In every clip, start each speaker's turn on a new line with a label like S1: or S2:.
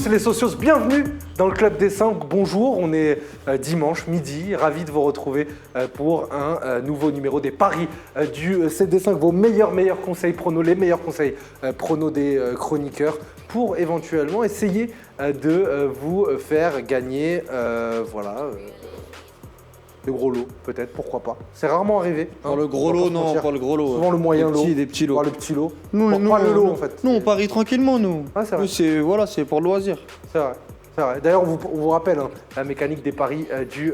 S1: tous les socios, bienvenue dans le Club des 5. Bonjour, on est dimanche midi, ravi de vous retrouver pour un nouveau numéro des paris du CD5, vos meilleurs conseils pronos, les meilleurs conseils pronos des chroniqueurs pour éventuellement essayer de vous faire gagner le gros lot, peut-être, pourquoi pas. C'est rarement arrivé.
S2: Pour le gros lot, non, pour le gros lot.
S1: Souvent le moyen lot.
S2: Des petits lots.
S1: Pas le petit lot.
S2: Nous,
S1: Pas le lot, en fait.
S2: Nous, on parie tranquillement, nous.
S1: Ah, c'est vrai.
S2: Nous, c'est pour le loisir.
S1: C'est vrai. C'est vrai. D'ailleurs, on vous rappelle la mécanique des paris du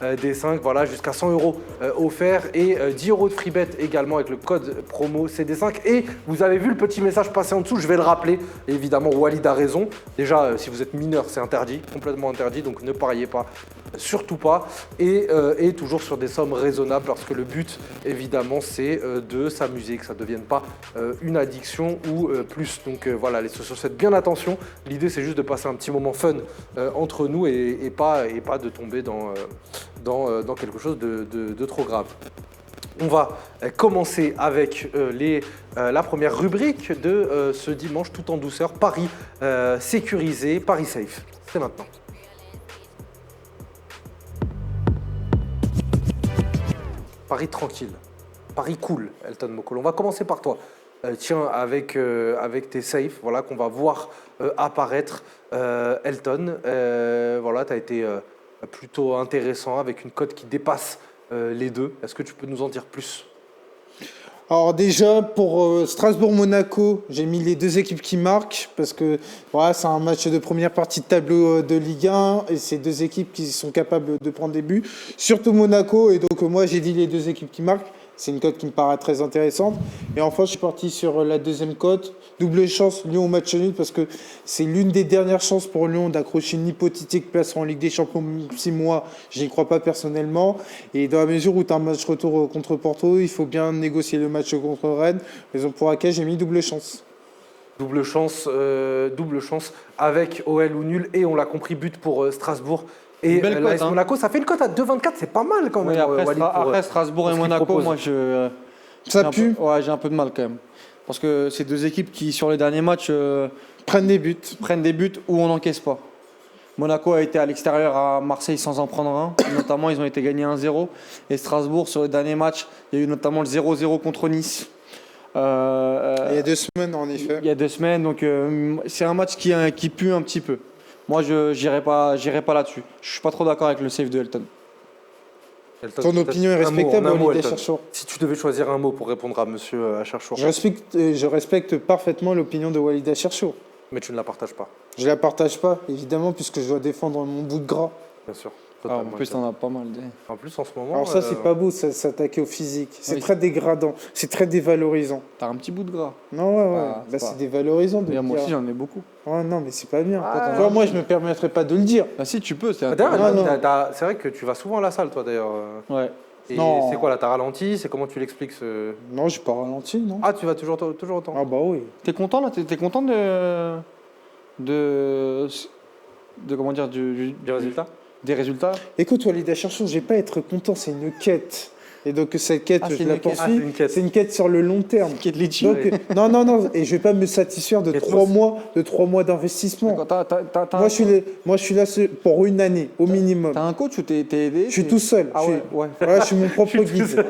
S1: CD5, voilà, jusqu'à 100 € offerts et 10 € de free bet également avec le code promo CD5. Et vous avez vu le petit message passer en dessous, je vais le rappeler. Et évidemment, Walid a raison. Déjà, si vous êtes mineur, c'est interdit, complètement interdit, donc ne pariez pas, surtout pas. Et toujours sur des sommes raisonnables parce que le but, évidemment, c'est de s'amuser, que ça ne devienne pas une addiction ou plus. Donc voilà, les socios, faites bien attention. L'idée, c'est juste de passer un petit moment fun entre nous et pas de tomber dans quelque chose de trop grave. On va commencer avec la première rubrique de ce dimanche tout en douceur, paris sécurisé, paris safe. C'est maintenant. Paris tranquille, paris cool, Elton Mokolo. On va commencer par toi. Avec tes safes, voilà, qu'on va voir apparaître. Elton, voilà, tu as été plutôt intéressant avec une cote qui dépasse les deux. Est-ce que tu peux nous en dire plus ?
S3: Alors déjà, pour Strasbourg-Monaco, j'ai mis les deux équipes qui marquent parce que voilà, c'est un match de première partie de tableau de Ligue 1 et c'est deux équipes qui sont capables de prendre des buts, surtout Monaco. Et donc moi, j'ai dit les deux équipes qui marquent. C'est une cote qui me paraît très intéressante. Et enfin, je suis parti sur la deuxième cote. Double chance, Lyon au match nul, parce que c'est l'une des dernières chances pour Lyon d'accrocher une hypothétique place en Ligue des Champions. 6 mois, je n'y crois pas personnellement. Et dans la mesure où tu as un match retour contre Porto, il faut bien négocier le match contre Rennes. Raison pour laquelle j'ai mis double chance.
S1: Double chance avec OL ou nul. Et on l'a compris, but pour Strasbourg. Et l'AS Monaco, ça fait une cote à 2,24, c'est pas mal quand même.
S2: Oui, après Strasbourg et Monaco, moi
S3: ça pue.
S2: J'ai un peu de mal quand même. Parce que c'est deux équipes qui, sur les derniers matchs,
S3: prennent des buts
S2: où on n'encaisse pas. Monaco a été à l'extérieur à Marseille sans en prendre un. Notamment, ils ont été gagnés 1-0. Et Strasbourg, sur les derniers matchs, il y a eu notamment le 0-0 contre Nice.
S3: Il y a 2 semaines, en effet.
S2: Il y a 2 semaines, donc c'est un match qui pue un petit peu. Moi, je n'irai pas là-dessus. Je ne suis pas trop d'accord avec le save de Elton.
S3: Ton opinion est respectable, Walid Acharchour.
S1: Si tu devais choisir un mot pour répondre à monsieur Acharchour.
S3: Je respecte parfaitement l'opinion de Walid Acharchour.
S1: Mais tu ne la partages pas.
S3: Je ne la partage pas, évidemment, puisque je dois défendre mon bout de gras.
S1: Bien sûr.
S2: En plus, t'en as pas mal.
S1: En plus, en ce moment.
S3: Alors ça, c'est pas beau, s'attaquer au physique. C'est très dégradant, c'est très dévalorisant.
S2: T'as un petit bout de gras.
S3: Non, ouais. C'est dévalorisant de
S2: dire. Moi aussi,
S3: dire.
S2: j'en ai beaucoup.
S3: Oh, non, mais c'est pas bien. Moi, je me permettrais pas de le dire.
S2: Bah si, tu peux. C'est
S1: vrai que tu vas souvent à la salle, toi, d'ailleurs.
S2: Ouais.
S1: Et c'est quoi là, t'as ralenti? C'est comment tu l'expliques ce...
S3: Non, j'ai pas ralenti, non.
S1: Ah, tu vas toujours autant?
S3: Ah bah oui.
S2: T'es content là? T'es content de comment dire
S1: du résultat?
S2: Des résultats?
S3: Écoute, Walid Acharchour, je vais pas être content, c'est une quête. Et donc cette quête, je la poursuis. C'est une quête sur le long terme.
S2: Une quête litchi.
S3: Donc, non. Et je vais pas me satisfaire de 3 mois d'investissement. Moi, je suis là pour une année, au minimum.
S2: T'as un coach ou t'es aidé?
S3: Je suis tout seul. Je suis mon propre guide.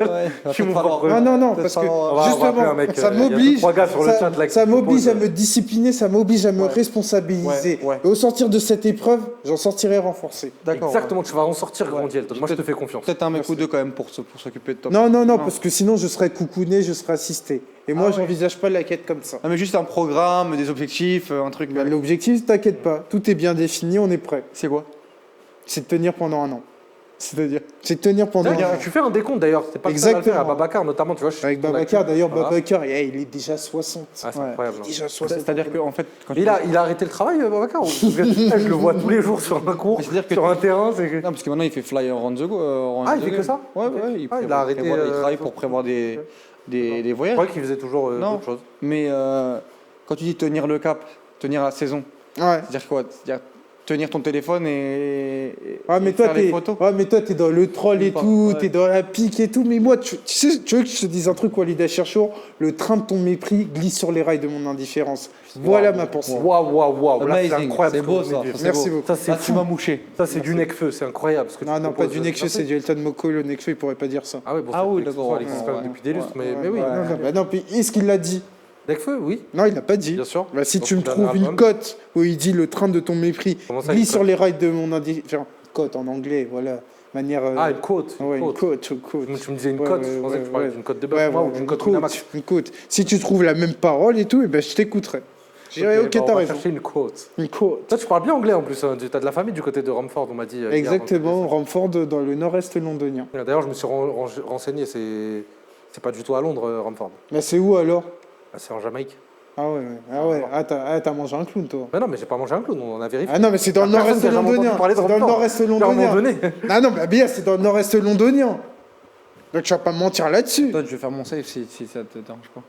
S3: Non, parce que justement, ça m'oblige à me discipliner, ça m'oblige à me responsabiliser. Et au sortir de cette épreuve, j'en sortirai renforcé.
S2: D'accord.
S1: Exactement, tu vas en sortir grandi, Elton. Moi, je te fais confiance.
S2: Peut-être un mec ou deux quand même pour s'occuper de toi.
S3: Non, parce que sinon je serais coucouné, je serais assisté. Et moi, j'envisage pas la quête comme ça.
S2: Non, mais juste un programme, des objectifs, un truc.
S3: L'objectif, t'inquiète pas, tout est bien défini, on est prêt.
S2: C'est quoi?
S3: C'est de tenir pendant un an.
S2: C'est-à-dire?
S3: C'est de tenir pendant un an.
S1: Tu fais un décompte d'ailleurs, c'est pas exactement à Babacar notamment, tu vois.
S3: Avec Babacar, d'ailleurs, Babacar, il est déjà 60.
S1: Ah, c'est incroyable.
S3: Il est déjà 60.
S2: C'est-à-dire qu'en fait.
S1: Il a arrêté le travail, Babacar Je le vois tous les jours sur un cours, sur un terrain.
S2: Non, parce que maintenant il fait fly on the go.
S1: Il fait que ça?
S2: Ouais, il a arrêté. Il travaille pour prévoir des voyages.
S1: Je croyais qu'il faisait toujours d'autres choses.
S2: Mais quand tu dis tenir le cap, tenir la saison, c'est-à-dire quoi? C'est-à-dire tenir ton téléphone et
S3: Ouais, mais
S2: et
S3: toi,
S2: faire les photos.
S3: t'es dans le troll et
S2: Pas,
S3: tout,
S2: ouais.
S3: t'es dans la pique et tout. Mais moi, tu sais, tu veux que je te dise un truc, Walid Cherchour? Le train de ton mépris glisse sur les rails de mon indifférence. Voilà ma pensée.
S1: Waouh, là c'est
S2: Amazing.
S1: incroyable.
S2: C'est
S1: ce
S2: beau
S1: que vous
S2: ça.
S1: venez de dire.
S2: c'est
S3: Merci
S2: beau.
S3: beaucoup.
S1: Ça c'est
S2: Là, tu
S1: fou.
S2: m'as mouché.
S1: Ça c'est du Necfeu, c'est incroyable. Ce que tu
S3: Non, pas
S1: proposes.
S3: du Nekfeu, c'est du Elton Moko. Le Nekfeu, il pourrait pas dire ça.
S1: Ah oui, bon,
S2: Ah
S1: c'est
S2: oui,
S1: que ce
S2: d'accord,
S1: soit,
S2: ouais,
S1: il existe quand même
S2: ouais,
S1: depuis des lustres,
S2: ouais,
S1: mais oui.
S2: ouais.
S3: Non, puis est-ce qu'il l'a dit?
S1: Necfeu, oui.
S3: Non, il l'a pas dit.
S1: Bien sûr.
S3: Bah, si
S1: Donc,
S3: tu me
S1: le
S3: trouves
S1: dernier
S3: une
S1: album.
S3: cote où il dit le train de ton mépris
S1: Comment ça,
S3: glisse
S1: une
S3: sur
S1: cote
S3: les rails de mon indifférence. Cote en anglais, voilà. Manière.
S1: Ah, une côte.
S3: ouais, une cote, une cote.
S1: Tu me disais une
S3: Ouais,
S1: cote,
S3: ouais,
S1: je pensais que tu parlais
S3: ouais.
S1: d'une cote de
S3: Ouais,
S1: bœuf, moi,
S3: ouais,
S1: ou d'une
S3: une
S1: cote
S3: côte,
S1: Winamax.
S3: une côte. Si tu trouves la même parole et tout, eh ben, je t'écouterai. Je dirais, ok,
S1: bah, on
S3: t'as
S1: va
S3: raison.
S1: chercher une côte.
S3: Une côte.
S1: Toi, tu parles bien anglais en plus. Hein. Tu as de la famille du côté de Romford, on m'a dit. Hier,
S3: Exactement, Romford dans le nord-est londonien.
S1: D'ailleurs, je me suis renseigné, c'est pas du tout à Londres, Romford.
S3: Bah, c'est où alors?
S1: Ah, c'est en Jamaïque.
S3: Ah ouais, t'as mangé un clown toi.
S1: Mais non, mais j'ai pas mangé un clown, on a vérifié.
S3: Ah non, mais c'est dans le
S1: Y a personne
S3: nord-est
S1: qui a jamais
S3: londonien.
S1: entendu parler de
S3: C'est dans le
S1: Romford.
S3: nord-est
S1: À un moment
S3: londonien.
S1: donné.
S3: Ah non, mais bien, c'est dans le nord-est londonien. Donc tu vas pas me mentir là-dessus.
S2: Toi, je vais faire mon save si ça te dérange pas.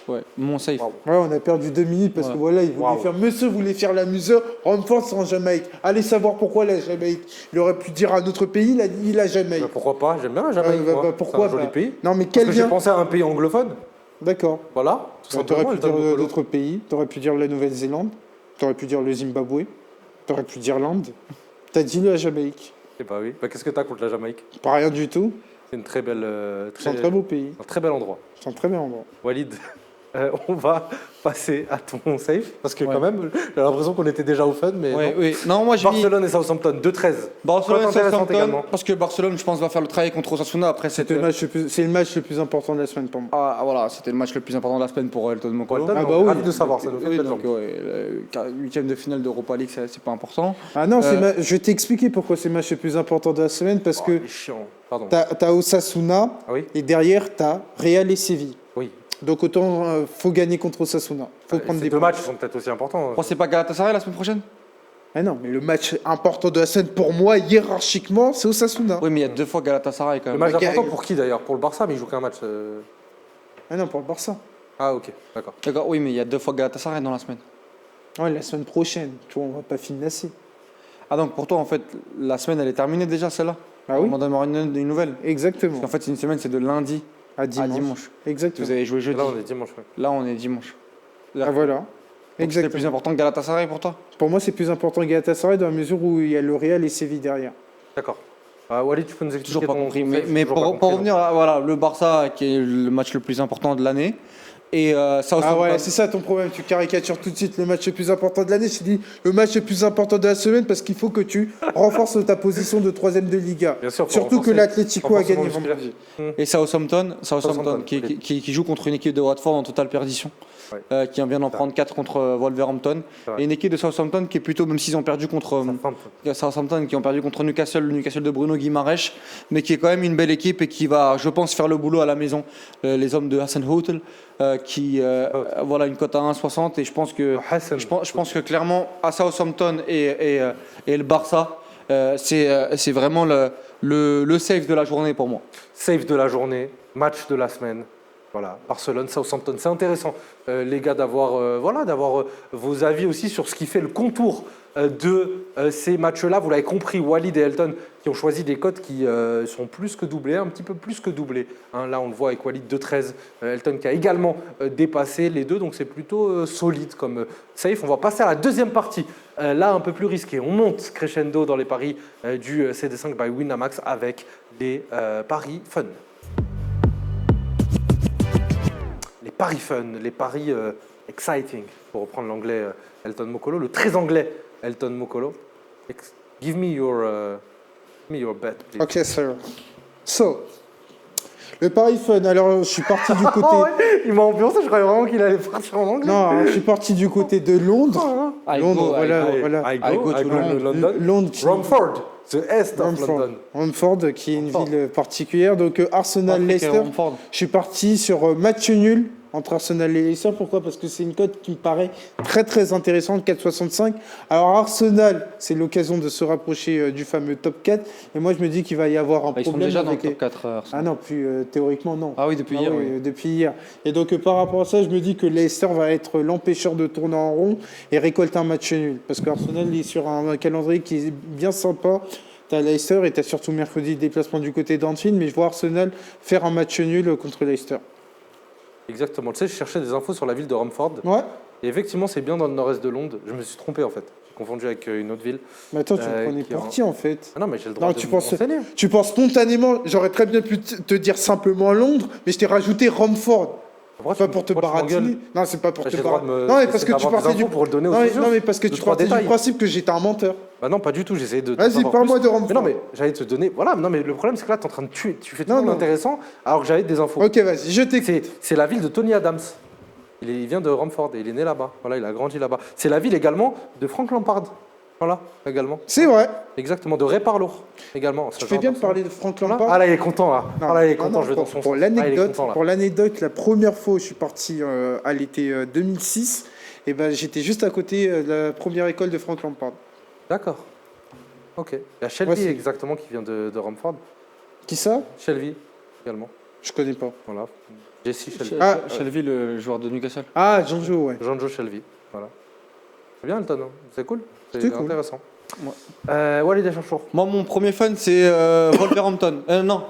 S2: Ouais, mon save.
S1: Waouh.
S3: Ouais, on a perdu 2 minutes parce que
S2: Ouais.
S3: voilà, il voulait faire. Monsieur voulait faire l'amuseur. Romford, c'est en Jamaïque. Allez savoir pourquoi la Jamaïque. Il aurait pu dire à un autre pays, il a dit la Jamaïque.
S1: Bah, pourquoi pas? J'aime bien la Jamaïque. moi.
S3: Pourquoi
S1: C'est un joli
S3: pas
S1: pays.
S3: Non, mais
S1: Parce
S3: quel
S1: que j'ai
S3: bien.
S1: pensé à un pays anglophone.
S3: D'accord.
S1: Voilà, tout
S3: Bah, T'aurais
S1: simplement.
S3: pu
S1: Elton
S3: dire
S1: Mokolo.
S3: d'autres pays. T'aurais pu dire la Nouvelle-Zélande. T'aurais pu dire le Zimbabwe. T'aurais pu dire l'Inde. T'as dit la Jamaïque.
S1: Eh bah oui. Bah, qu'est-ce que t'as contre la Jamaïque?
S3: Pas rien du tout.
S1: C'est une très belle.
S3: C'est un très beau pays.
S1: un très bel endroit.
S3: C'est un très bien endroit.
S1: Walid, on va passer à ton save. Parce que
S2: Ouais.
S1: quand même, j'ai l'impression qu'on était déjà au fun, mais.
S2: Ouais,
S1: non.
S2: oui. Non, moi j'ai mis
S1: Barcelone et Southampton, 2-13.
S2: Barcelone
S1: Cote
S2: et
S1: intéressante
S2: Southampton
S1: également.
S2: parce que Barcelone, je pense, va faire le travail contre Osasuna après cette.
S3: C'est le match le plus important de la semaine pour moi.
S2: Ah voilà, c'était le match le plus important de la semaine pour Elton Mokolo.
S1: Elton,
S3: Ah
S1: on
S3: bah
S1: est
S3: oui.
S1: ravis de savoir, ça nous fait
S2: Oui,
S1: plaisir.
S2: donc ouais, huitième de finale d'Europa League, c'est pas important.
S3: Ah non,
S2: Euh,
S3: je vais t'expliquer pourquoi c'est le match le plus important de la semaine parce
S1: Oh,
S3: que
S1: il est chiant. Pardon.
S3: t'as Osasuna
S1: Ah oui?
S3: et derrière t'as Real et Séville.
S1: Oui.
S3: Donc autant faut gagner contre Osasuna. Faut prendre
S1: Ces
S3: des
S1: deux
S3: points.
S1: matchs sont peut-être aussi importants.
S2: Bon, c'est pas Galatasaray la semaine prochaine?
S3: Ah non, mais le match important de la semaine pour moi hiérarchiquement c'est Osasuna.
S2: Oui, mais il y a 2 fois Galatasaray quand
S1: Le
S2: même.
S1: match
S3: Bah,
S1: important pour qui d'ailleurs? Pour le Barça, mais il joue qu'un match.
S3: Ah non, pour le Barça.
S1: Ah ok, d'accord.
S2: D'accord, oui, mais il y a 2 fois Galatasaray dans la semaine.
S3: Ouais, la semaine prochaine. Tu vois, on va pas finasser.
S2: Ah donc pour toi, en fait, la semaine elle est terminée déjà celle-là?
S3: Ah oui.
S2: On m'en donne une nouvelle.
S3: Exactement.
S2: Parce qu'en fait, c'est une semaine, c'est de lundi
S3: À
S2: à
S3: dimanche.
S2: dimanche.
S3: Exactement.
S2: Vous avez joué jeudi.
S1: Là on est dimanche. Ouais.
S2: Là, on est dimanche.
S3: Ah voilà.
S2: Donc, c'était
S3: Exactement.
S2: plus important que Galatasaray pour toi?
S3: Pour moi, c'est plus important que Galatasaray dans la mesure où il y a le Real et Séville derrière.
S1: D'accord. Walid, tu peux nous expliquer
S2: Toujours pas
S1: ton
S2: compris.
S1: ton
S2: Mais,
S1: save?
S2: mais
S1: Toujours pas
S2: pour
S1: compris,
S2: revenir à voilà, le Barça, qui est le match le plus important de l'année, et Southampton.
S3: Ah ouais, c'est ça ton problème. Tu caricatures tout de suite le match le plus important de l'année. Je te dis le match le plus important de la semaine parce qu'il faut que tu renforces ta position de 3ème de Liga.
S1: Bien sûr, faut
S3: Surtout que
S1: renforcer.
S3: l'Atlético a
S1: Renforcement
S3: gagné
S1: musculaire.
S3: vendredi.
S2: Et Southampton,
S1: Southampton,
S2: qui,
S1: ok.
S2: qui joue contre une équipe de Watford en totale perdition,
S1: Ouais.
S2: qui vient d'en prendre 4 contre Wolverhampton.
S1: C'est vrai.
S2: Et une équipe de Southampton qui est plutôt, même s'ils ont perdu contre Southampton, qui ont perdu contre Newcastle, le Newcastle de Bruno Guimaraes, mais qui est quand même une belle équipe et qui va, je pense, faire le boulot à la maison. Les hommes de Hassan Hotel, qui voilà une cote à 1,60 et je pense que
S1: Hassan.
S2: je pense que clairement à Southampton et le Barça, c'est vraiment le save de la journée pour moi.
S1: Save de la journée, match de la semaine. Voilà, Barcelone, Southampton. C'est intéressant, les gars, d'avoir vos avis aussi sur ce qui fait le contour de ces matchs-là. Vous l'avez compris, Walid et Elton qui ont choisi des cotes qui sont plus que doublées, un petit peu plus que doublées. Hein, là, on le voit avec Walid 2,13, Elton qui a également dépassé les deux, donc c'est plutôt solide comme safe. On va passer à la deuxième partie, là un peu plus risquée. On monte crescendo dans les paris du CD5 by Winamax avec les paris fun. Les paris fun, les paris exciting, pour reprendre l'anglais Elton Mokolo, le très anglais Elton Mokolo. Give me your bet, please.
S3: Ok, sir. So, le pari fun. Alors, je suis parti du côté.
S1: Oh, ouais, il m'a ambiancé, je croyais vraiment qu'il allait partir en anglais.
S3: Non, je suis parti du côté de Londres. Londres, voilà.
S1: I go to London.
S3: Londres.
S1: Romford, the est of
S3: Romford.
S1: London.
S3: Romford, qui est une
S1: Romford.
S3: ville particulière. Donc, Arsenal,
S2: Patrick et
S3: Leicester.
S2: Romford.
S3: Je suis parti sur match nul entre Arsenal et Leicester. Pourquoi? Parce que c'est une cote qui me paraît très très intéressante, 4,65. Alors Arsenal, c'est l'occasion de se rapprocher du fameux top 4. Et moi je me dis qu'il va y avoir un
S2: Ils sont
S3: problème
S2: déjà dans le
S3: avec
S2: top 4.
S3: Ah
S2: Arsenal.
S3: non, plus théoriquement non.
S2: Ah oui, depuis hier. Oui.
S3: Depuis hier. Et donc par rapport à ça, je me dis que Leicester va être l'empêcheur de tourner en rond et récolter un match nul. Parce qu'Arsenal est sur un calendrier qui est bien sympa. T'as Leicester et t'as surtout mercredi le déplacement du côté d'Anfield, mais je vois Arsenal faire un match nul contre Leicester.
S1: Exactement. Tu sais, je cherchais des infos sur la ville de Romford.
S3: Ouais.
S1: Et effectivement, c'est bien dans le nord-est de Londres. Je me suis trompé en fait. J'ai confondu avec une autre ville.
S3: Mais attends, tu me prenais
S1: qui est
S3: pour qui en fait?
S1: Ah non, mais j'ai le droit
S3: Non,
S1: de
S3: tu
S1: me
S3: penses,
S1: renseigner.
S3: tu penses spontanément, j'aurais très bien pu te dire simplement Londres, mais je t'ai rajouté Romford.
S1: Pourquoi
S3: Pas
S1: tu-
S3: pour te
S1: pourquoi tu
S3: baratiner.
S1: m'engueules?
S3: Non, c'est pas pour
S1: J'ai
S3: te
S1: le droit de
S3: baratiner.
S1: me-
S3: Non, mais
S1: d'essayer
S3: parce que tu
S1: d'avoir des
S3: partais du.
S1: infos pour le donner aux
S3: Non, mais,
S1: socios.
S3: non, mais parce que
S1: Deux,
S3: tu
S1: trois
S3: partais du
S1: détails.
S3: principe que j'étais un menteur.
S1: Bah non, pas du tout. J'essayais de.
S3: Vas-y,
S1: savoir
S3: parle-moi
S1: plus.
S3: de Romford.
S1: Mais non, mais j'allais te donner. Voilà, non, mais le problème, c'est que là, tu es en train de tuer. Tu fais tout
S3: Non,
S1: le
S3: non.
S1: intéressant alors que j'avais des infos.
S3: Ok, vas-y, je t'écoute.
S1: C'est la ville de Tony Adams. Il vient de Romford et il est né là-bas. Voilà, il a grandi là-bas. C'est la ville également de Frank Lampard. Voilà, également.
S3: C'est vrai.
S1: Exactement, de Ray Parlour également.
S3: Tu fais bien de parler de Frank Lampard.
S1: Ah là, il est content là.
S3: Non,
S1: Ah là, il est
S3: non,
S1: content,
S3: non,
S1: je vais dans son
S3: pour
S1: sens. Ah, il est
S3: l'anecdote,
S1: content, là.
S3: pour l'anecdote, la première fois où je suis parti à l'été 2006, et ben, j'étais juste à côté de la première école de Frank Lampard.
S1: D'accord. Ok. Il y a Shelby
S3: Ouais, c'est-
S1: exactement qui vient de Romford.
S3: Qui ça?
S1: Shelby également.
S3: Je connais pas.
S1: Voilà. Jesse Shelby.
S3: Ah.
S2: Shelby, le joueur de Newcastle.
S3: Ah, Jean-Jo, ouais.
S1: Jean-Joe Shelby. Voilà. C'est bien, Elton. Hein. C'est cool.
S3: C'est cool.
S1: Intéressant.
S2: Ouais.
S1: Walid Acharchour.
S2: Moi, mon premier fan, c'est Wolverhampton. Non,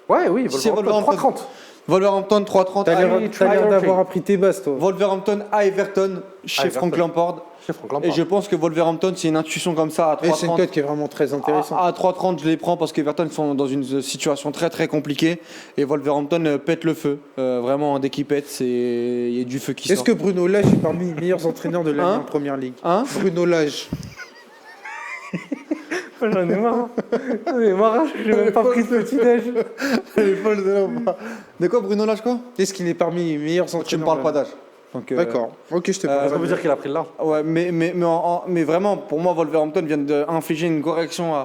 S1: Ouais, oui,
S2: Si c'est
S1: Wolverhampton.
S2: Wolverhampton.
S1: 3,30.
S2: Wolverhampton 3,30.
S3: T'as l'air
S1: Allez,
S3: t'as l'air
S1: try
S3: d'avoir
S1: your
S3: appris tes bases, toi.
S2: Wolverhampton à Everton chez
S1: Everton.
S2: Frank Lampard.
S1: Chez Frank
S2: Et
S1: Lampard.
S2: je pense que Wolverhampton, c'est une intuition comme ça à
S3: Et c'est une
S2: 3,30.
S3: cote qui est vraiment très intéressante.
S2: À 3,30, je les prends parce qu'Everton sont dans une situation très très compliquée. Et Wolverhampton pète le feu. Vraiment, dès qu'il pète, il y a du feu qui
S3: Est-ce
S2: sort.
S3: que Bruno Lage est parmi les meilleurs entraîneurs de l'année
S2: Hein
S3: en première ligue?
S2: Hein
S3: Bruno Lage.
S1: J'en ai marre. J'en ai marre, j'ai même pas pris ce petit-déj.
S2: Elle est folle, celle-là. De quoi, Bruno Lage, quoi?
S3: Est-ce qu'il est parmi les meilleurs entraîneurs?
S2: Tu me parles pas d'âge. Donc,
S3: D'accord. Ok, je te parle.
S1: Ça veut dire qu'il a pris le large.
S2: Ouais, mais vraiment, pour moi, Wolverhampton vient d'infliger une correction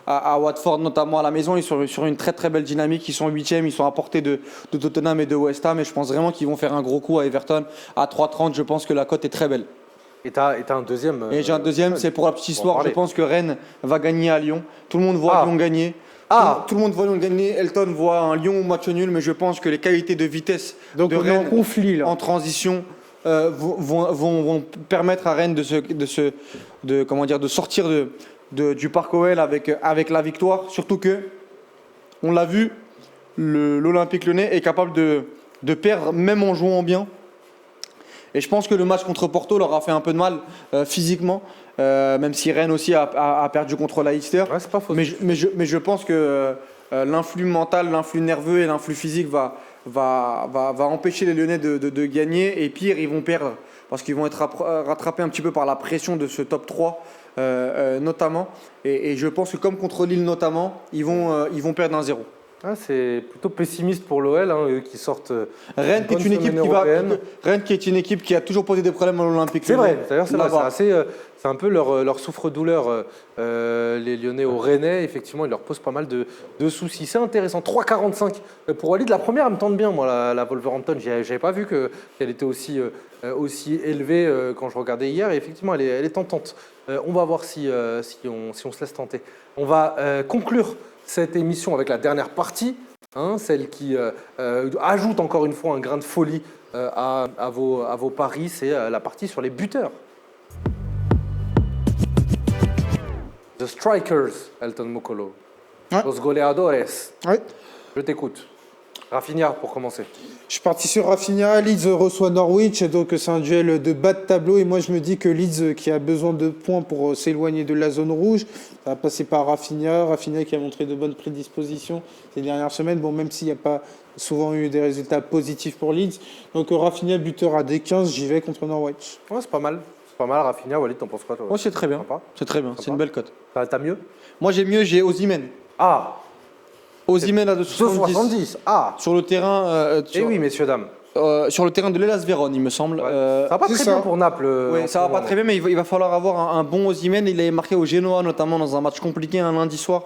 S2: à Watford, notamment à la maison. Ils sont sur une très très belle dynamique. Ils sont 8e, ils sont à portée de Tottenham et de West Ham. Et je pense vraiment qu'ils vont faire un gros coup à Everton. À 3,30, je pense que la cote est très belle.
S1: Et t'as un deuxième.
S2: Et j'ai un deuxième, c'est pour la petite
S1: on va en
S2: histoire. Je
S1: parler.
S2: pense que Rennes va gagner à Lyon. Tout le monde voit
S1: Ah.
S2: Lyon gagner.
S1: Ah.
S2: Tout le monde voit Lyon gagner. Elton voit un Lyon match nul, mais je pense que les qualités de vitesse
S3: Donc
S2: de
S3: on est en
S2: Rennes
S3: conflit là.
S2: en transition vont permettre à Rennes de sortir du Parc OL avec la victoire. Surtout que, on l'a vu, l'Olympique Lyonnais est capable de perdre même en jouant bien. Et je pense que le match contre Porto leur a fait un peu de mal physiquement, même si Rennes aussi a perdu contre Leicester.
S1: Ouais, c'est pas faux.
S2: Mais je pense que l'influx mental, l'influx nerveux et l'influx physique va empêcher les Lyonnais de gagner. Et pire, ils vont perdre parce qu'ils vont être rattrapés un petit peu par la pression de ce top 3 notamment. Et je pense que comme contre Lille notamment, ils vont perdre 1-0.
S1: Ah, c'est plutôt pessimiste pour l'OL, hein, eux qui sortent.
S2: Rennes qui est une équipe Rennes qui est une équipe qui a toujours posé des problèmes à l'Olympique.
S1: C'est vrai, d'ailleurs, c'est vrai,
S2: Là-bas.
S1: c'est un peu leur souffre-douleur, les Lyonnais au Rennais. Effectivement, ils leur posent pas mal de soucis. C'est intéressant. 3,45 pour Walid. La première, elle me tente bien, moi, la Wolverhampton. J'avais pas vu qu'elle était aussi élevée quand je regardais hier. Et effectivement, elle est tentante. On va voir si on se laisse tenter. On va conclure cette émission avec la dernière partie, hein, celle qui ajoute encore une fois un grain de folie à vos paris. C'est la partie sur les buteurs. The Strikers, Elton Mokolo.
S3: Ouais.
S1: Los Goleadores.
S3: Ouais.
S1: Je t'écoute. Rafinha pour commencer.
S3: Je suis parti sur Rafinha. Leeds reçoit Norwich, donc c'est un duel de bas de tableau. Et moi, je me dis que Leeds, qui a besoin de points pour s'éloigner de la zone rouge, ça va passer par Rafinha. Rafinha qui a montré de bonnes prédispositions ces dernières semaines. Bon, même s'il n'y a pas souvent eu des résultats positifs pour Leeds. Donc Rafinha, buteur à D15, j'y vais contre Norwich.
S1: Ouais, c'est pas mal. C'est pas mal, Rafinha. Walid, t'en penses quoi, toi?
S2: Moi, c'est très bien.
S1: Sympa.
S2: C'est très bien. C'est une belle cote.
S1: T'as mieux?
S2: Moi, j'ai Osimhen.
S1: Ah,
S2: Osimhen à 2,70.
S1: 2,70. Ah.
S2: Sur le terrain.
S1: Eh oui, messieurs, dames.
S2: sur le terrain de l'Hellas Vérone, il me semble.
S1: Ça va pas très bien pour Naples.
S2: Oui, ça va pas très bien, mais il va falloir avoir un bon Osimhen. Il est marqué au Genoa, notamment dans un match compliqué un lundi soir.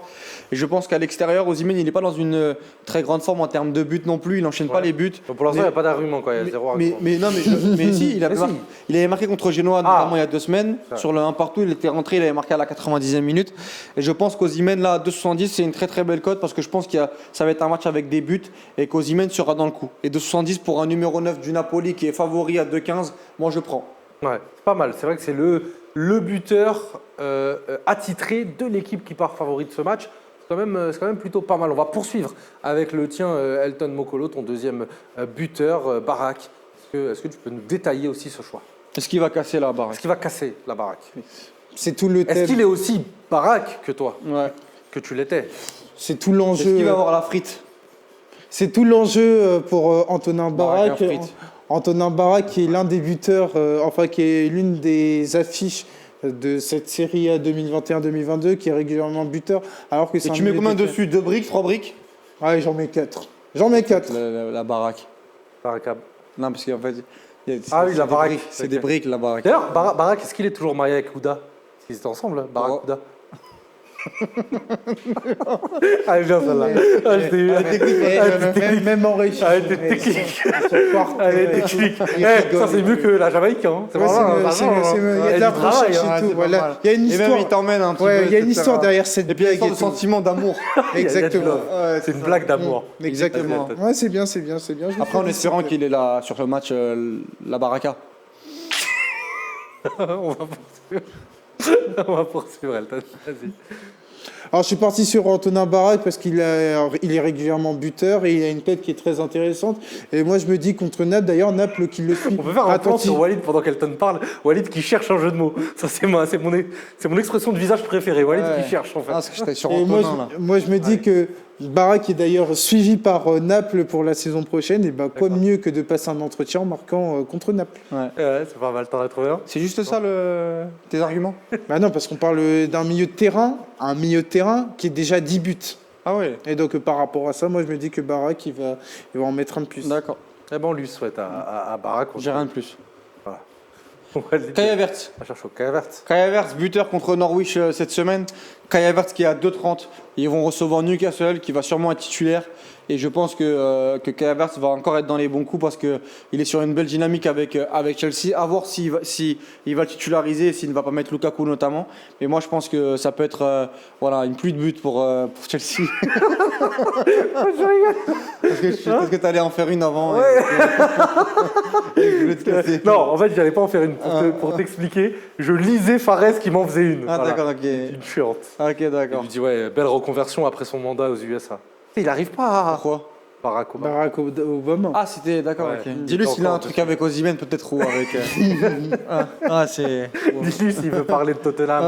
S2: Et je pense qu'à l'extérieur, Osimhen, il n'est pas dans une très grande forme en termes de buts non plus. Il n'enchaîne pas les buts.
S1: Donc pour l'instant, il n'y a pas d'argument, quoi. Il y a zéro argument.
S2: Mais si, il avait marqué contre Genoa, notamment il y a 2 semaines.
S1: Ouais.
S2: Sur le 1 partout, il était rentré, il avait marqué à la 90e minute. Et je pense qu'Osimhen, là, à 2,70, c'est une très très belle cote parce que je pense que ça va être un match avec des buts et qu'Osimhen sera dans le coup. Et 2,70 pour un numéro 9 du Napoli qui est favori à 2,15, moi je prends.
S1: Ouais, c'est pas mal. C'est vrai que c'est le buteur attitré de l'équipe qui part favori de ce match. C'est quand même plutôt pas mal. On va poursuivre avec le tien, Elton Mokolo, ton deuxième buteur, Barak. Est-ce que tu peux nous détailler aussi ce choix?
S2: Est-ce qu'il va casser la baraque?
S1: Est-ce qu'il va casser la baraque?
S3: C'est tout le thème.
S1: Est-ce qu'il est aussi Barak que toi,
S2: Ouais.
S1: que tu l'étais?
S3: C'est tout l'enjeu.
S2: Est-ce qu'il va avoir la frite?
S3: C'est tout l'enjeu pour Antonin Barak.
S2: Barak, un frite.
S3: Antonin Barak qui est l'un des buteurs, qui est l'une des affiches de cette série A 2021-2022, qui est régulièrement buteur. Alors que
S2: Et tu mets combien dessus? 2 briques, 3 briques?
S3: Ouais, j'en mets 4. J'en mets 4.
S2: La baraque.
S1: Barakab.
S2: Non, parce qu'en fait,
S1: Ah oui, la baraque.
S2: C'est des briques, la baraque.
S1: D'ailleurs, Barak, est-ce qu'il est toujours marié avec Ouda? Parce qu'ils étaient ensemble, hein, Barak
S2: Oh.
S1: Ouda. Ah, bien celle-là. Ah, je t'ai eu.
S3: Même en régie.
S1: Ah, elle était technique. Elle est technique. Ça, c'est mieux que la Jamaïque. Hein. C'est
S3: Ouais,
S1: vraiment
S3: il y a de la recherche et tout. Voilà. Il y a une
S2: Et même,
S3: histoire.
S2: il t'emmène un petit peu.
S3: Ouais, il y a une
S2: etc.
S3: histoire derrière cette
S2: Et puis, il y a une
S3: blague.
S2: sorte de sentiment d'amour.
S3: Exactement.
S1: C'est une blague d'amour.
S3: Exactement. Ouais, c'est bien. Je vous
S2: Après, en
S3: félicite.
S2: espérant qu'il est là sur le match, la baraka.
S1: On va poursuivre. On va poursuivre, Elton. Vas-y.
S3: Alors, je suis parti sur Antonin Barak parce qu'il est régulièrement buteur et il a une tête qui est très intéressante. Et moi, je me dis contre Naples, d'ailleurs, Naples qui le suit.
S1: On peut faire un plan
S3: attentif.
S1: sur Walid pendant qu'Elton parle. Walid qui cherche un jeu de mots. Ça, c'est mon expression de visage préférée. Walid
S2: Ouais.
S1: qui cherche, en fait.
S2: Ah, parce que j'étais sur
S3: Et
S2: Antonin, là.
S3: moi, je me dis que Barak est d'ailleurs suivi par Naples pour la saison prochaine. Et bah, quoi de mieux que de passer un entretien en marquant contre Naples?
S2: Ouais.
S1: C'est pas mal, t'en as trouvé un.
S2: C'est juste ça, tes arguments?
S3: Bah non, parce qu'on parle d'un milieu de terrain, un milieu de terrain qui est déjà 10 buts.
S2: Ah ouais.
S3: Et donc, par rapport à ça, moi, je me dis que Barak, il va en mettre un de plus.
S2: D'accord.
S1: Eh ben, on lui souhaite à Barak.
S2: J'ai rien de plus.
S1: Walid,
S2: Kai Havertz.
S1: on cherche au Kai Havertz.
S2: Kai Havertz, buteur contre Norwich cette semaine. Kai Havertz qui est à 2,30. Ils vont recevoir Newcastle qui va sûrement être titulaire. Et je pense que Kai Havertz va encore être dans les bons coups parce qu'il est sur une belle dynamique avec Chelsea. À voir s'il va titulariser et s'il ne va pas mettre Lukaku notamment. Mais moi je pense que ça peut être une pluie de buts pour Chelsea. Parce que tu allais en faire une avant.
S1: Ouais.
S2: Et je voulais te casser.
S1: Non, en fait, j'allais pas en faire une pour t'expliquer. Je lisais Fares qui m'en faisait une.
S2: Ah
S1: Voilà.
S2: d'accord, ok.
S1: Une chiante.
S2: Ok,
S1: Et
S2: d'accord.
S1: je dis, ouais, belle reconversion après son mandat aux USA. Il arrive pas à
S2: Pourquoi?
S1: Barack Obama.
S3: Barack Obama.
S2: Ah, c'était d'accord,
S1: Ouais.
S2: ok. Dis-lui s'il a un truc avec Osimhen, peut-être, ou avec. C'est.
S1: Dis-lui s'il veut parler de Tottenham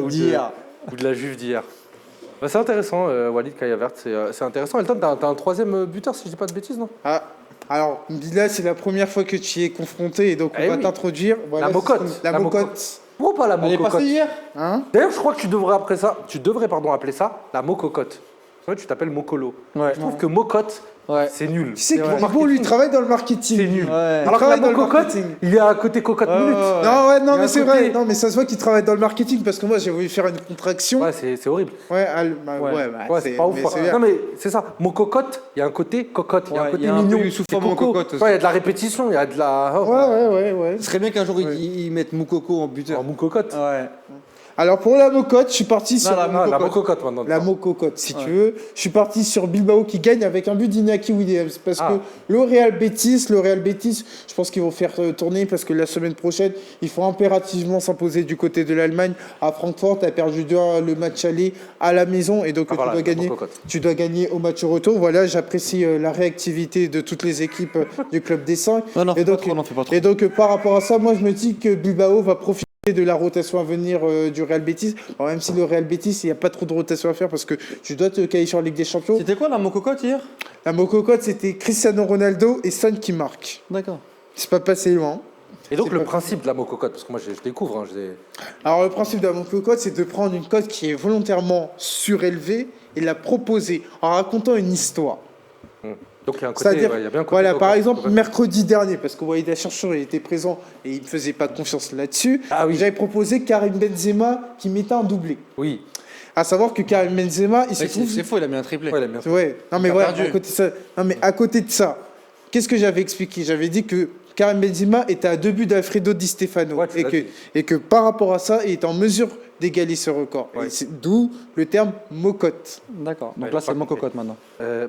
S1: ou
S2: d'hier.
S1: de la Juve d'hier. Bah, c'est intéressant, Walid Kai Havertz, c'est intéressant. Elton, t'as un troisième buteur, si je dis pas de bêtises, non?
S3: Ah, alors, là, c'est la première fois que tu y es confronté, et donc on
S1: Eh
S3: va
S1: oui.
S3: t'introduire. Voilà,
S1: La mocotte.
S3: La mocotte.
S1: Pourquoi pas la
S2: Elle est
S1: mococotte?
S2: passée hier.
S3: Hein?
S1: D'ailleurs, je crois que tu devrais appeler ça la mococotte. Ouais, tu t'appelles Mokolo.
S2: Ouais.
S1: Je trouve que mocotte,
S2: Ouais.
S1: c'est nul.
S3: Tu sais que
S1: vrai.
S3: Thibaut, lui, travaille dans le marketing.
S1: C'est nul.
S2: Ouais.
S1: Alors que la
S3: travaille dans le
S1: mococotte,
S3: marketing.
S1: il est à côté cocotte
S2: Ouais,
S1: minute.
S2: ouais, ouais.
S3: Non, ouais, non,
S1: Il y a
S3: mais
S1: un
S3: c'est
S1: côté-
S3: vrai. Non, mais ça se voit qu'il travaille dans le marketing parce que moi, j'ai voulu faire une contraction.
S1: Ouais, c'est horrible.
S3: Ouais,
S1: Ouais, c'est pas ouf.
S3: mais c'est
S1: Non,
S3: bien.
S1: mais c'est ça. Mon cocotte, il y a un côté cocotte, il y a un
S2: Ouais,
S1: côté
S2: il y a un
S1: mignon.
S2: peu sous
S1: C'est
S2: forme
S1: coco.
S2: cocotte aussi.
S1: Ouais, il y a de la répétition, il y a de la. Oh,
S3: Ouais.
S2: Ce serait bien qu'un jour
S3: Ouais.
S2: ils mettent Moukoko en buteur.
S1: Oh, mon cocotte.
S2: Ouais.
S3: Alors, pour la mocotte, je suis parti sur.
S1: Ah, la mococotte maintenant.
S3: La mococotte, si tu veux. Je suis parti sur Bilbao qui gagne avec un but d'Inaki Williams. Parce que le Real Betis, je pense qu'ils vont faire tourner parce que la semaine prochaine, il faut impérativement s'imposer du côté de l'Allemagne. À Francfort, tu as perdu le match aller à la maison et donc
S1: voilà,
S3: tu
S1: la mococotte.
S3: dois gagner au match retour. Voilà, j'apprécie la réactivité de toutes les équipes du club des 5.
S2: Non,
S3: Et
S2: fais pas
S3: donc,
S2: trop, n'en fais pas trop.
S3: Et donc, par rapport à ça, moi, je me dis que Bilbao va profiter de la rotation à venir du Real Betis. Alors, même si le Real Betis, il n'y a pas trop de rotation à faire parce que tu dois te caler sur la Ligue des Champions.
S2: C'était quoi la Mococotte hier?
S3: La mococotte, c'était Cristiano Ronaldo et Son qui marquent.
S2: D'accord.
S3: C'est pas passé loin.
S1: Et donc
S3: C'est
S1: le
S3: pas-
S1: principe de la mococotte, parce que moi je découvre, hein,
S3: Alors, le principe de la mococotte, c'est de prendre une cote qui est volontairement surélevée et la proposer en racontant une histoire.
S1: Donc il y a un côté,
S3: C'est-à-dire,
S1: il y a bien un côté
S3: voilà,
S1: cocotte.
S3: par exemple, mercredi dernier, parce que Walid Acharchour il était présent et il ne faisait pas de confiance là-dessus,
S1: Ah oui.
S3: j'avais proposé Karim Benzema qui mettait un doublé.
S1: Oui.
S3: À savoir que Karim Benzema, il se trouve...
S2: C'est faux, il a mis un triplé.
S1: Ouais, il a bien fait.
S3: Ouais, non mais
S2: a
S3: voilà,
S2: perdu.
S3: à côté de ça, non, mais à côté de ça, qu'est-ce que j'avais expliqué? J'avais dit que Karim Benzema était à 2 buts d'Alfredo Di Stefano
S1: Ouais, tu l'as dit.
S3: et que par rapport à ça, il est en mesure d'égaler ce record.
S1: Ouais.
S3: Et d'où le terme mocotte.
S2: D'accord. Donc
S1: Ouais,
S2: là,
S1: je
S2: c'est
S1: crois
S2: mon
S1: que-
S2: cocotte maintenant.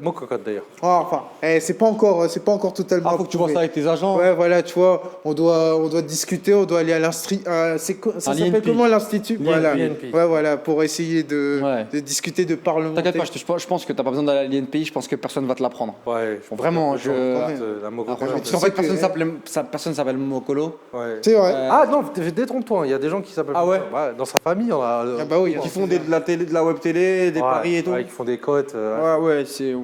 S1: Mon cocotte d'ailleurs.
S3: Enfin, c'est pas encore totalement.
S2: Ah, faut que tu vois
S3: prouvé.
S2: ça avec tes agents.
S3: Ouais, voilà, tu vois, on doit discuter, on doit aller à l'institut. Ça s'appelle
S2: l'INP.
S3: comment l'institut? Voilà.
S1: l'INP.
S3: Ouais, voilà, pour essayer de discuter, de parlementer.
S2: T'inquiète pas, je pense que t'as pas besoin d'aller à l'INPI, je pense que personne va te l'apprendre.
S1: Ouais.
S2: Vraiment,
S1: La mocotte.
S3: mais
S2: En
S3: sais
S2: fait,
S3: que-
S2: personne s'appelle Mokolo.
S1: Ouais.
S3: C'est vrai.
S1: Ah non, détrompe-toi, il y a des gens qui s'appellent.
S2: Ah ouais
S1: Dans sa famille, on a.
S3: Ah bah oui,
S2: Qui font de la télé, de la web télé, des paris et tout.
S1: Ouais, qui font des cotes.
S2: Ouais, c'est. Ouais.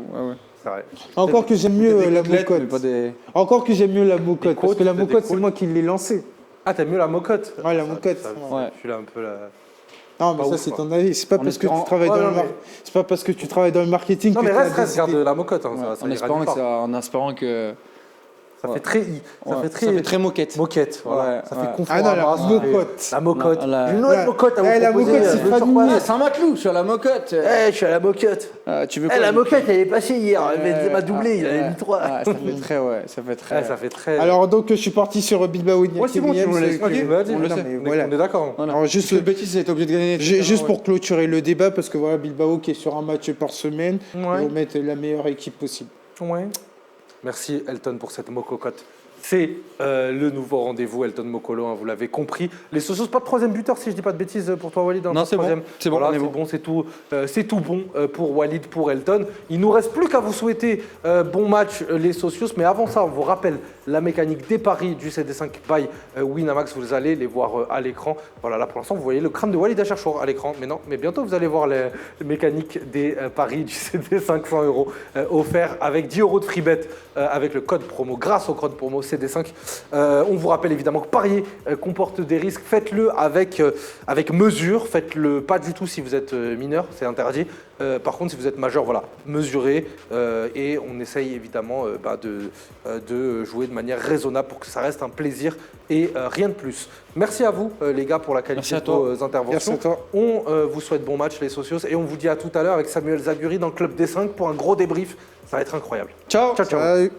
S1: C'est vrai.
S3: Encore que j'aime mieux la
S2: Des côtelettes, mais
S3: mocotte.
S2: pas des.
S3: Encore que j'aime mieux la mocotte. Parce
S1: côtes,
S3: que la
S1: des
S3: mocotte, c'est
S1: côtes.
S3: moi qui l'ai lancée.
S1: Ah, t'aimes mieux la mocotte?
S3: Ouais, la mocotte.
S2: Ouais.
S1: Je suis là un peu là.
S3: Non, mais
S1: Pas
S3: ça,
S1: ouf,
S3: c'est
S1: quoi.
S3: ton avis. C'est pas
S2: En
S3: parce que tu
S2: espérant-
S3: travailles
S1: Ouais,
S3: dans
S1: non,
S3: le
S1: mais-
S3: c'est pas parce que tu travailles dans le marketing
S1: Non,
S3: que
S1: mais
S3: tu as
S1: reste,
S3: décidé.
S1: garde la mocotte. Hein, ça
S2: En
S1: ira
S2: espérant
S1: nulle
S2: que
S1: part.
S2: en espérant que.
S1: Ça
S2: Ouais.
S1: fait très.
S2: Ouais,
S1: Ça fait très
S2: moquette.
S1: moquette. Voilà.
S2: Ouais,
S1: Ça
S2: ouais.
S1: fait confort.
S3: Ah non,
S1: à
S3: la
S1: bras, ça fait-
S3: mocotte.
S1: La mocotte.
S2: La-
S1: Une nouvelle
S3: la-
S1: mocotte à vous
S3: la
S1: proposer,
S3: mocotte, c'est
S1: le
S3: pas
S1: turquoise.
S3: mignon.
S2: C'est un matelot, je suis à la moquette.
S1: Je suis à la moquette.
S2: Tu veux
S1: Eh,
S2: quoi
S1: la
S2: du-
S1: moquette, elle est passée hier. Elle
S2: Ouais,
S1: m'a doublé, il avait
S2: ouais,
S1: mis 3.
S2: ouais, ça fait très, ouais, ça fait très.
S1: Ça fait très.
S3: Alors, donc, je suis parti sur Bilbao Iñaki
S1: Ouais, c'est bon, tu
S3: Williams,
S1: nous l'as
S3: que-
S1: expliqué.
S2: ok,
S1: On l'a dit,
S2: on le
S1: non,
S2: sait.
S1: mais
S3: Voilà.
S1: on est d'accord.
S2: Voilà.
S3: Alors, juste,
S2: Parce que Betis a été obligé de gagner.
S3: juste
S2: Ouais.
S3: pour clôturer le débat, parce que voilà, Bilbao qui est sur un match par semaine,
S1: Ouais.
S3: ils vont mettre la meilleure équipe possible.
S1: Ouais. Merci Elton pour cette mococotte. C'est le nouveau rendez-vous, Elton Mokolo, hein, vous l'avez compris. Les socios, pas de troisième buteur si je dis pas de bêtises pour toi Walid. Hein,
S2: Non,
S1: pas de
S2: c'est bon.
S1: troisième.
S2: C'est bon,
S1: Voilà,
S2: on est
S1: c'est
S2: bon.
S1: bon, c'est tout bon pour Walid, pour Elton. Il nous reste plus qu'à vous souhaiter bon match les socios, mais avant ça, on vous rappelle la mécanique des paris du CD5 by Winamax. Vous allez les voir à l'écran. Voilà, là pour l'instant, vous voyez le crâne de Walid Acharchour à l'écran, mais non, mais bientôt vous allez voir les mécaniques des paris du CD 500 € offerts avec 10 € de free bet avec le code promo, grâce au code promo CD5. On vous rappelle évidemment que parier comporte des risques. Faites-le avec mesure. Faites-le pas du tout si vous êtes mineur, c'est interdit. Par contre, si vous êtes majeur, voilà, mesurez. Et on essaye évidemment de jouer de manière raisonnable pour que ça reste un plaisir et rien de plus. Merci à vous les gars pour la qualité
S2: Merci à
S1: de
S2: toi.
S1: vos interventions.
S3: Merci à toi.
S1: On vous souhaite bon match les socios et on vous dit à tout à l'heure avec Samuel Zaguri dans le Club des 5 pour un gros débrief. Ça va être incroyable.
S2: Ciao.
S1: Ciao, ciao.
S3: Salut.